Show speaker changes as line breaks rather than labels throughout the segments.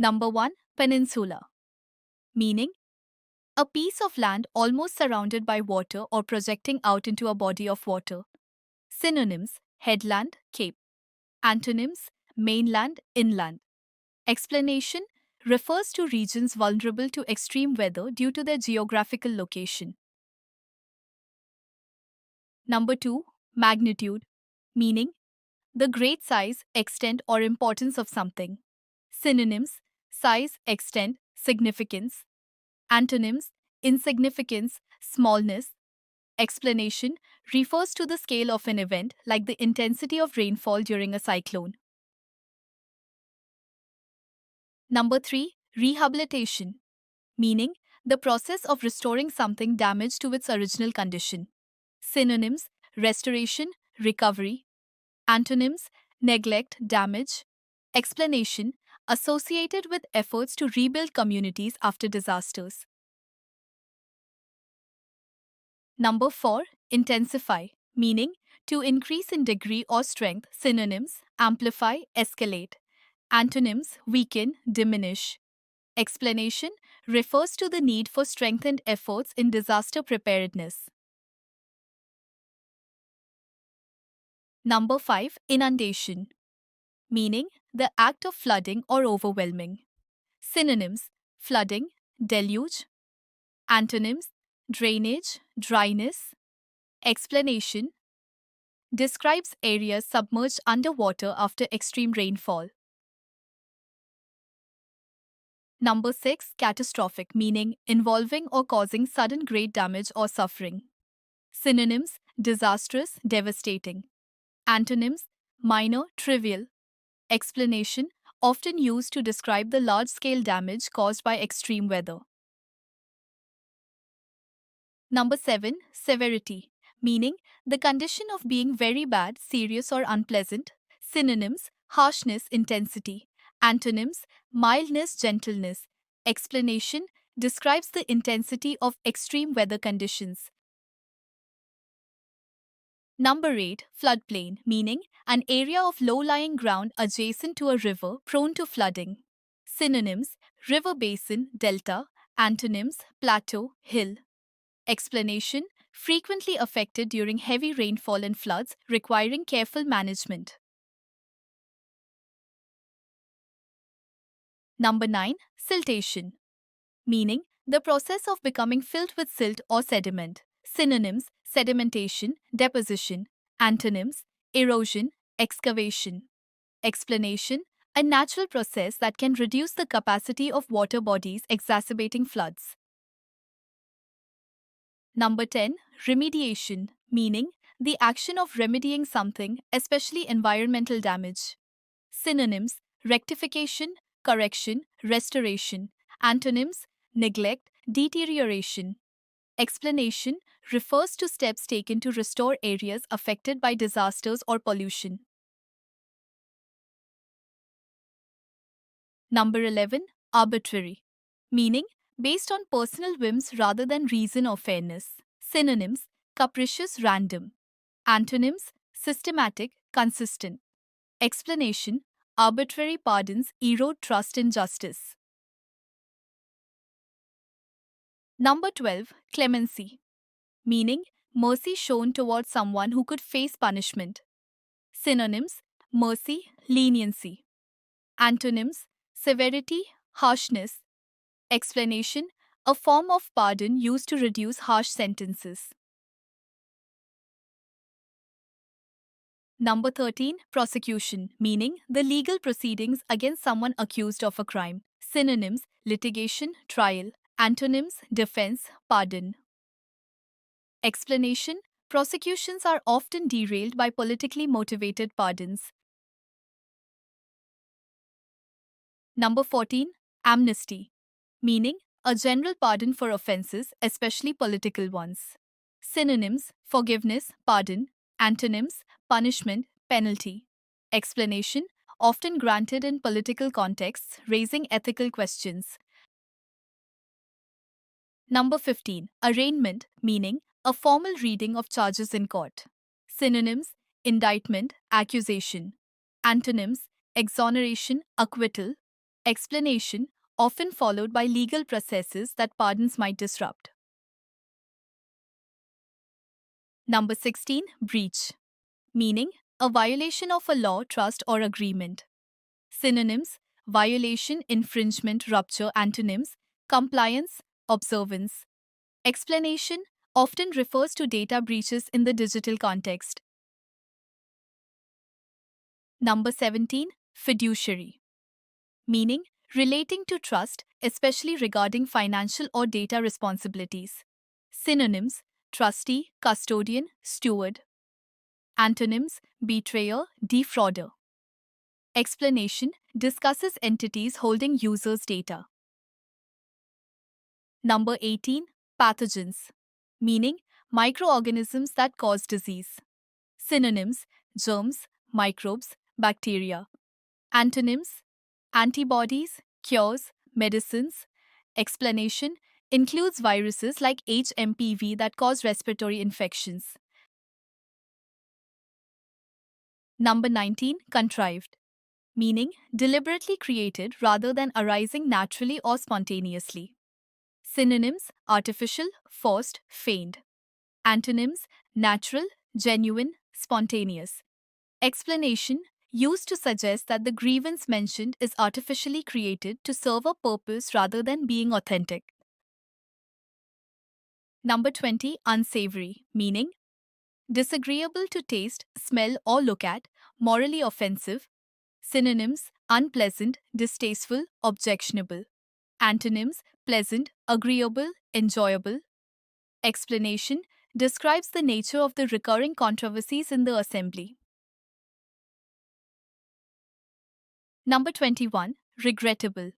Number 1. Peninsula. Meaning, a piece of land almost surrounded by water or projecting out into a body of water. Synonyms: headland, cape. Antonyms: mainland, inland. Explanation: refers to regions vulnerable to extreme weather due to their geographical location. Number 2. Magnitude. Meaning, the great size, extent, or importance of something. Synonyms: size, extent, significance. Antonyms: insignificance, smallness. Explanation: refers to the scale of an event, like the intensity of rainfall during a cyclone. Number 3. Rehabilitation. Meaning, the process of restoring something damaged to its original condition. Synonyms: restoration, recovery. Antonyms: neglect, damage. Explanation: associated with efforts to rebuild communities after disasters. Number 4. Intensify. Meaning, to increase in degree or strength. Synonyms: amplify, escalate. Antonyms: weaken, diminish. Explanation: refers to the need for strengthened efforts in disaster preparedness. Number 5. Inundation. Meaning, the act of flooding or overwhelming. Synonyms: flooding, deluge. Antonyms: drainage, dryness. Explanation: describes areas submerged underwater after extreme rainfall. Number 6. Catastrophic. Meaning, involving or causing sudden great damage or suffering. Synonyms: disastrous, devastating. Antonyms: minor, trivial. Explanation: often used to describe the large-scale damage caused by extreme weather. Number 7. Severity. Meaning, the condition of being very bad, serious, or unpleasant. Synonyms: harshness, intensity. Antonyms: mildness, gentleness. Explanation: describes the intensity of extreme weather conditions. Number 8. Floodplain. Meaning, an area of low-lying ground adjacent to a river prone to flooding. Synonyms: river basin, delta. Antonyms: plateau, hill. Explanation: frequently affected during heavy rainfall and floods, requiring careful management. Number 9. Siltation. Meaning, the process of becoming filled with silt or sediment. Synonyms: sedimentation, deposition. Antonyms: erosion, excavation. Explanation: a natural process that can reduce the capacity of water bodies, exacerbating floods. Number 10. Remediation. Meaning, the action of remedying something, especially environmental damage. Synonyms: rectification, correction, restoration. Antonyms: neglect, deterioration. Explanation: refers to steps taken to restore areas affected by disasters or pollution. Number 11. Arbitrary. Meaning, based on personal whims rather than reason or fairness. Synonyms: capricious, random. Antonyms: systematic, consistent. Explanation: arbitrary pardons erode trust in justice. Number 12. Clemency. Meaning, mercy shown towards someone who could face punishment. Synonyms: mercy, leniency. Antonyms: severity, harshness. Explanation: a form of pardon used to reduce harsh sentences. Number 13. Prosecution. Meaning, the legal proceedings against someone accused of a crime. Synonyms: litigation, trial. Antonyms: defense, pardon. Explanation: prosecutions are often derailed by politically motivated pardons. Number 14. Amnesty. Meaning, a general pardon for offenses, especially political ones. Synonyms: forgiveness, pardon. Antonyms: punishment, penalty. Explanation: often granted in political contexts, raising ethical questions. Number 15. Arraignment. Meaning, a formal reading of charges in court. Synonyms: indictment, accusation. Antonyms: exoneration, acquittal. Explanation, often followed by legal processes that pardons might disrupt. Number 16. Breach. Meaning, a violation of a law, trust, or agreement. Synonyms: violation, infringement, rupture. Antonyms: compliance, observance. Explanation often refers to data breaches in the digital context. Number 17. Fiduciary. Meaning, relating to trust, especially regarding financial or data responsibilities. Synonyms: trustee, custodian, steward. Antonyms: betrayer, defrauder. Explanation discusses entities holding users' data. Number 18. Pathogens. Meaning, microorganisms that cause disease. Synonyms: germs, microbes, bacteria. Antonyms: antibodies, cures, medicines. Explanation includes viruses like HMPV that cause respiratory infections. Number 19. Contrived. Meaning, deliberately created rather than arising naturally or spontaneously. Synonyms: artificial, forced, feigned. Antonyms: natural, genuine, spontaneous. Explanation used to suggest that the grievance mentioned is artificially created to serve a purpose rather than being authentic. Number 20. Unsavory. Meaning, disagreeable to taste, smell, or look at, morally offensive. Synonyms: unpleasant, distasteful, objectionable. Antonyms: pleasant, agreeable, enjoyable. Explanation describes the nature of the recurring controversies in the assembly. Number 21. Regrettable.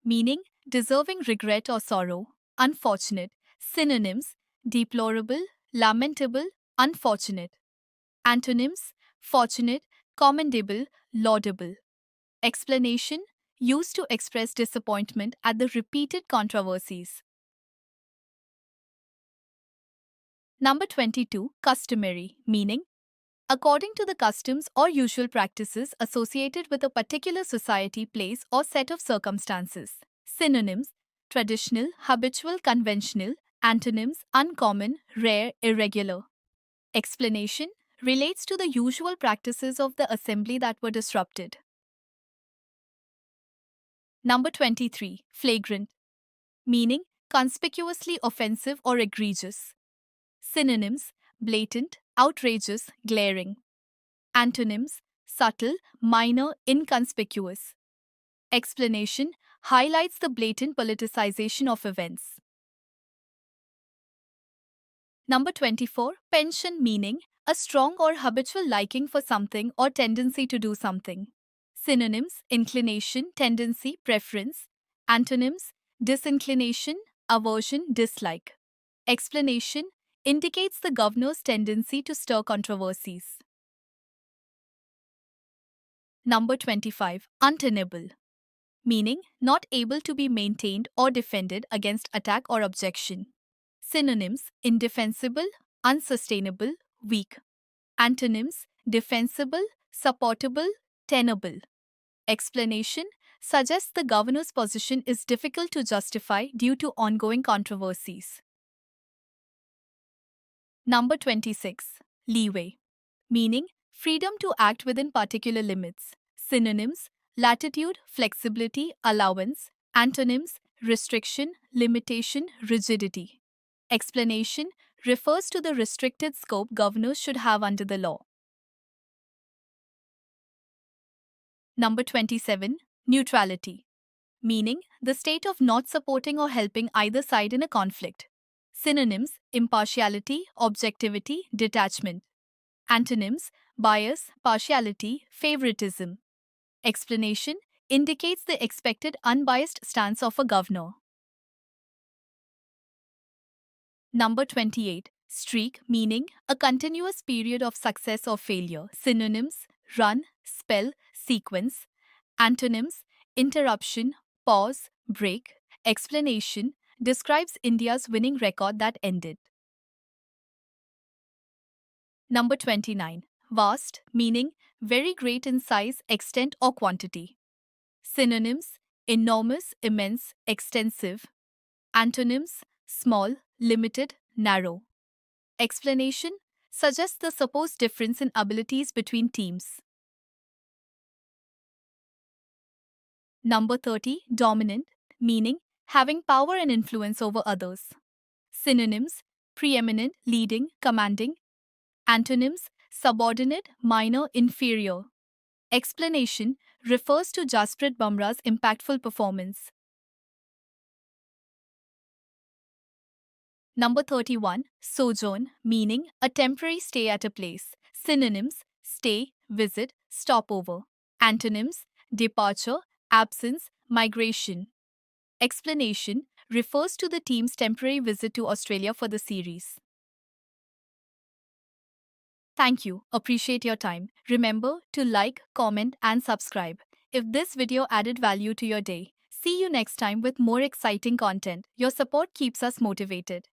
Meaning, deserving regret or sorrow. Unfortunate. Synonyms: deplorable, lamentable, unfortunate. Antonyms: fortunate, commendable, laudable. Explanation used to express disappointment at the repeated controversies. Number 22. Customary. Meaning, according to the customs or usual practices associated with a particular society, place, or set of circumstances. Synonyms: traditional, habitual, conventional. Antonyms: uncommon, rare, irregular. Explanation relates to the usual practices of the assembly that were disrupted. Number 23. Flagrant. Meaning, conspicuously offensive or egregious. Synonyms: blatant, outrageous, glaring. Antonyms: subtle, minor, inconspicuous. Explanation highlights the blatant politicization of events. Number 24. Penchant. Meaning, a strong or habitual liking for something or tendency to do something. Synonyms: inclination, tendency, preference. Antonyms: disinclination, aversion, dislike. Explanation indicates the governor's tendency to stir controversies. Number 25. Untenable. Meaning, not able to be maintained or defended against attack or objection. Synonyms: indefensible, unsustainable, weak. Antonyms: defensible, supportable, tenable. Explanation suggests the governor's position is difficult to justify due to ongoing controversies. Number 26. Leeway. Meaning, freedom to act within particular limits. Synonyms: latitude, flexibility, allowance. Antonyms: restriction, limitation, rigidity. Explanation refers to the restricted scope governors should have under the law. Number 27. Neutrality. Meaning, the state of not supporting or helping either side in a conflict. Synonyms: impartiality, objectivity, detachment. Antonyms: bias, partiality, favoritism. Explanation indicates the expected unbiased stance of a governor. Number 28. Streak. Meaning, a continuous period of success or failure. Synonyms: run, spell, sequence. Antonyms: interruption, pause, break. Explanation describes India's winning record that ended. Number 29. Vast. Meaning, very great in size, extent, or quantity. Synonyms: enormous, immense, extensive. Antonyms: small, limited, narrow. Explanation: suggests the supposed difference in abilities between teams. Number 30, dominant, meaning having power and influence over others. Synonyms: preeminent, leading, commanding. Antonyms: subordinate, minor, inferior. Explanation: refers to Jasprit Bumrah's impactful performance. Number 31, sojourn, meaning a temporary stay at a place. Synonyms: stay, visit, stopover. Antonyms: departure, absence, migration. Explanation: refers to the team's temporary visit to Australia for the series. Thank you. Appreciate your time. Remember to like, comment, and subscribe if this video added value to your day. See you next time with more exciting content. Your support keeps us motivated.